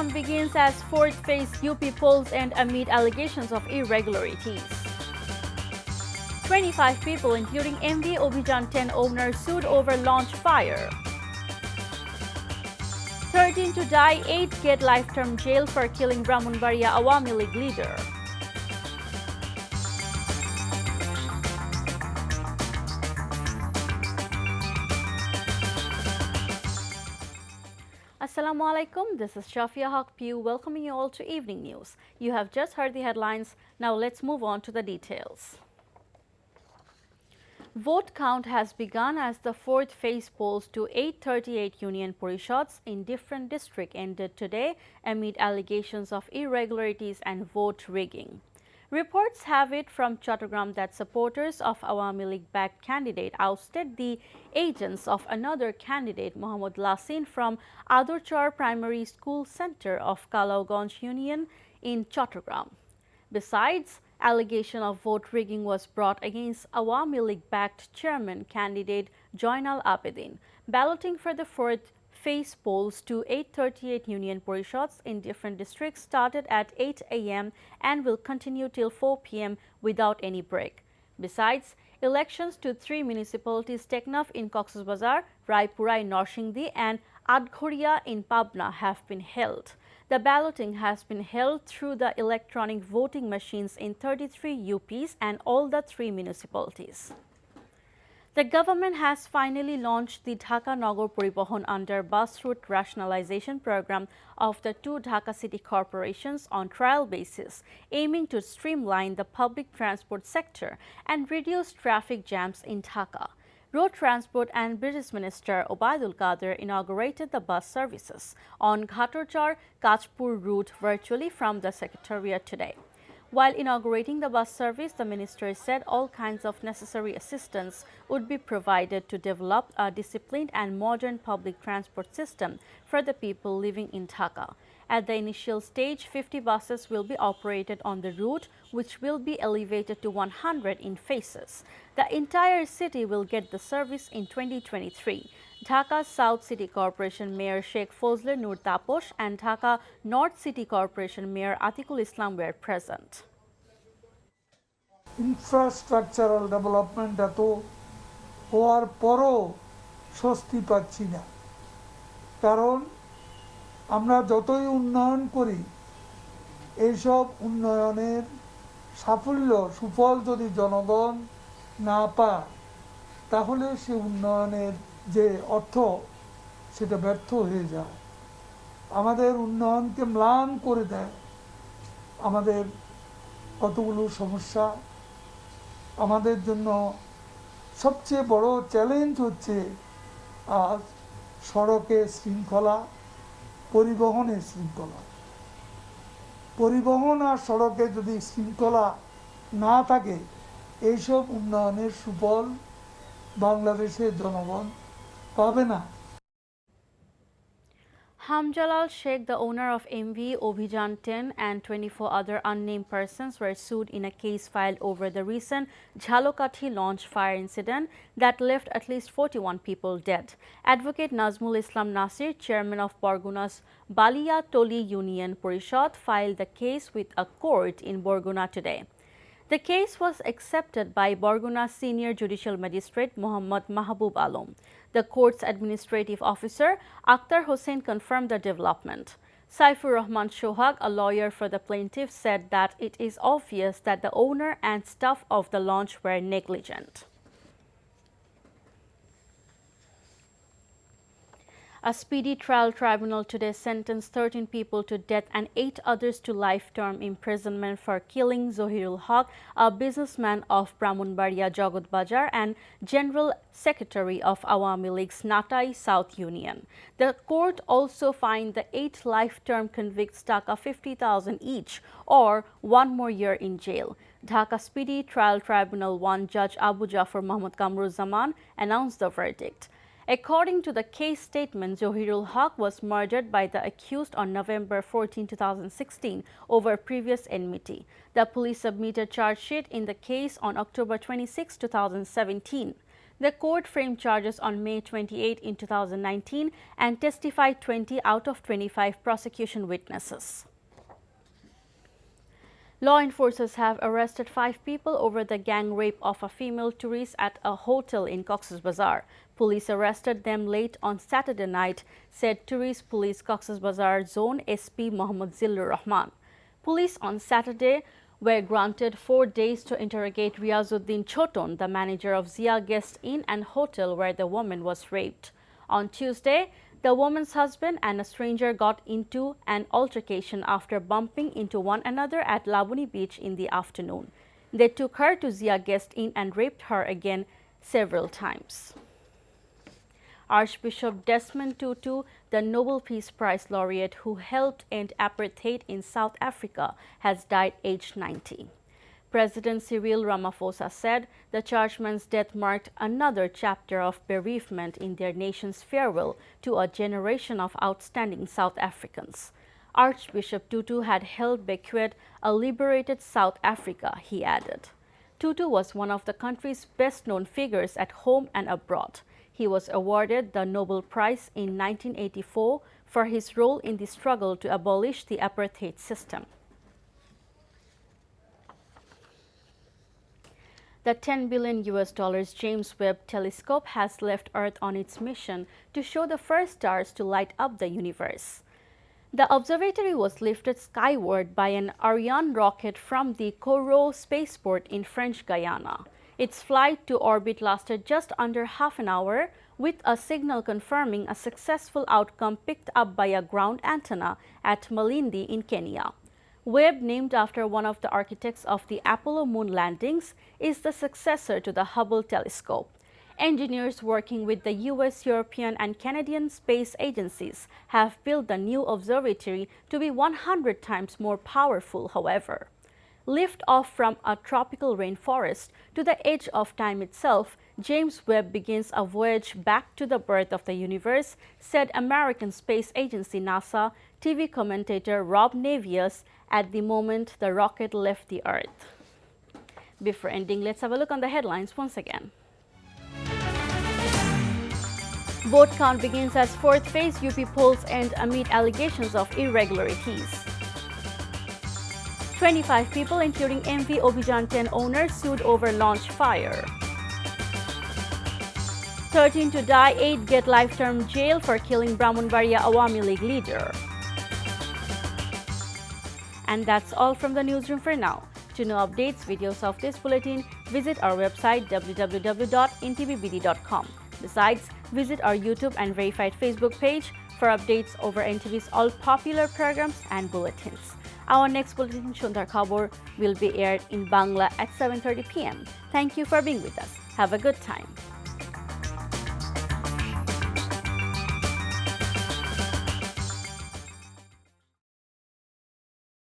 countdown begins as fourth phase UP polls end amid allegations of irregularities. 25 people, including MV Obhijan 10 owner, sued over launch fire. 13 to die, 8 get life-term jail for killing Brahmanbaria Awami League leader. Assalamu alaikum, this is Shafia Haq Pew welcoming you all to Evening News. You have just heard the headlines, now let's move on to the details. Vote count has begun as the fourth phase polls to 838 union parishads in different districts ended today amid allegations of irregularities and vote rigging. Reports have it from Chattogram that supporters of Awami League-backed candidate ousted the agents of another candidate, Mohammad Lasin, from Adurchar Primary School Center of Kalauganj Union in Chattogram. Besides, allegation of vote rigging was brought against Awami League-backed chairman candidate Joinal Abedin. Balloting for the fourth phase polls to 838 union parishads in different districts started at 8 a.m. and will continue till 4 p.m. without any break. Besides, elections to 3 municipalities, Teknaf in Coxs Bazar, Raipura in Norsingdi and Adghoria in Pabna have been held. The balloting has been held through the electronic voting machines in 33 UPs and all the 3 municipalities. The government has finally launched the Dhaka Nagar Paribohon under bus route rationalization program of the 2 Dhaka city corporations on trial basis, aiming to streamline the public transport sector and reduce traffic jams in Dhaka. Road Transport and Business Minister Obaidul Qadir inaugurated the bus services on Ghatorchar Kachpur route virtually from the Secretariat today. While inaugurating the bus service, the minister said all kinds of necessary assistance would be provided to develop a disciplined and modern public transport system for the people living in Dhaka. At the initial stage, 50 buses will be operated on the route, which will be elevated to 100 in phases. The entire city will get the service in 2023. Dhaka South City Corporation Mayor Sheikh Fozler Nur Taposh and Dhaka North City Corporation Mayor Atikul Islam were present. Infrastructural development এত হওয়ার পরও স্বস্তি পাচ্ছি না, কারণ আমরা যতই উন্নয়ন করি এইসব উন্নয়নের সাফল্য সুফল যদি জনগণ না পায় তাহলে সে উন্নয়নের যে অর্থ সেটা ব্যর্থ হয়ে যায়, আমাদের উন্নয়নকে ম্লান করে দেয়। আমাদের কতগুলো সমস্যা, আমাদের জন্য সবচেয়ে বড় চ্যালেঞ্জ হচ্ছে আজ সড়কের শৃঙ্খলা, পরিবহনের শৃঙ্খলা। পরিবহন আর সড়কে যদি শৃঙ্খলা না থাকে এইসব উন্নয়নের সুফল বাংলাদেশের জনগণ পাবে না। Hamjalal Sheikh, the owner of MV Obhijan 10 and 24 other unnamed persons were sued in a case filed over the recent Jhalokati launch fire incident that left at least 41 people dead. Advocate Nazmul Islam Nasir, chairman of Barguna's Balia Toli Union Parishad, filed the case with a court in Barguna today. The case was accepted by Barguna's senior judicial magistrate Mohammad Mahbub Alam. The court's administrative officer Akhtar Hossain confirmed the development. Saifur Rahman Shohag, a lawyer for the plaintiff, said that it is obvious that the owner and staff of the launch were negligent. A speedy trial tribunal today sentenced 13 people to death and 8 others to life-term imprisonment for killing Zohirul Haq, a businessman of Brahmanbaria Jagat Bazar and General Secretary of Awami League's Natai South Union. The court also fined the 8 life-term convicts Dhaka 50,000 each or 1 more year in jail. Dhaka Speedy Trial Tribunal 1 Judge Abu Jafar Muhammad Kamruzzaman announced the verdict. According to the case statement, Zohirul Haq was murdered by the accused on November 14, 2016 over previous enmity. The police submitted charge sheet in the case on October 26, 2017. The court framed charges on May 28 in 2019 and testified 20 out of 25 prosecution witnesses. Law enforcers have arrested 5 people over the gang rape of a female tourist at a hotel in Coxs Bazar. Police arrested them late on Saturday night, said Tourist Police Coxs Bazar Zone SP Mohammad Rahman. Police on Saturday were granted 4 days to interrogate Riazuddin Choton, the manager of Zia Guest Inn and Hotel where the woman was raped. On Tuesday, the woman's husband and a stranger got into an altercation after bumping into one another at Labuni Beach in the afternoon. They took her to Zia Guest Inn and raped her again several times. Archbishop Tutu, the Nobel Peace Prize laureate who helped end apartheid in South Africa, has died aged 90. President Cyril Ramaphosa said the churchman's death marked another chapter of bereavement in their nation's farewell to a generation of outstanding South Africans. Archbishop Tutu had helped bequeath a liberated South Africa, he added. Tutu was one of the country's best-known figures at home and abroad. He was awarded the Nobel Prize in 1984 for his role in the struggle to abolish the apartheid system. The $10 billion James Webb Telescope has left Earth on its mission to show the first stars to light up the universe. The observatory was lifted skyward by an Ariane rocket from the Kourou spaceport in French Guiana. Its flight to orbit lasted just under half an hour, with a signal confirming a successful outcome picked up by a ground antenna at Malindi in Kenya. Webb, named after one of the architects of the Apollo moon landings, is the successor to the Hubble telescope. Engineers working with the US, European and Canadian space agencies have built the new observatory to be 100 times more powerful, however. Lift off from a tropical rainforest to the edge of time itself, James Webb begins a voyage back to the birth of the universe, said American Space Agency NASA TV commentator Rob Navius at the moment the rocket left the Earth. Before ending, let's have a look on the headlines once again. Vote count begins as fourth phase UP polls end amid allegations of irregularities. 25 people, including MV Obijan 10 owners, sued over launch fire. 13 to die, 8 get life-term jail for killing Brahmanbaria Awami League leader. And that's all from the newsroom for now. To know updates, videos of this bulletin, visit our website www.ntvbd.com. Besides, visit our YouTube and verified Facebook page for updates over NTV's all popular programs and bulletins. Our next bulletin, Shundar Khabor, will be aired in Bangla at 7:30 p.m. Thank you for being with us. Have a good time.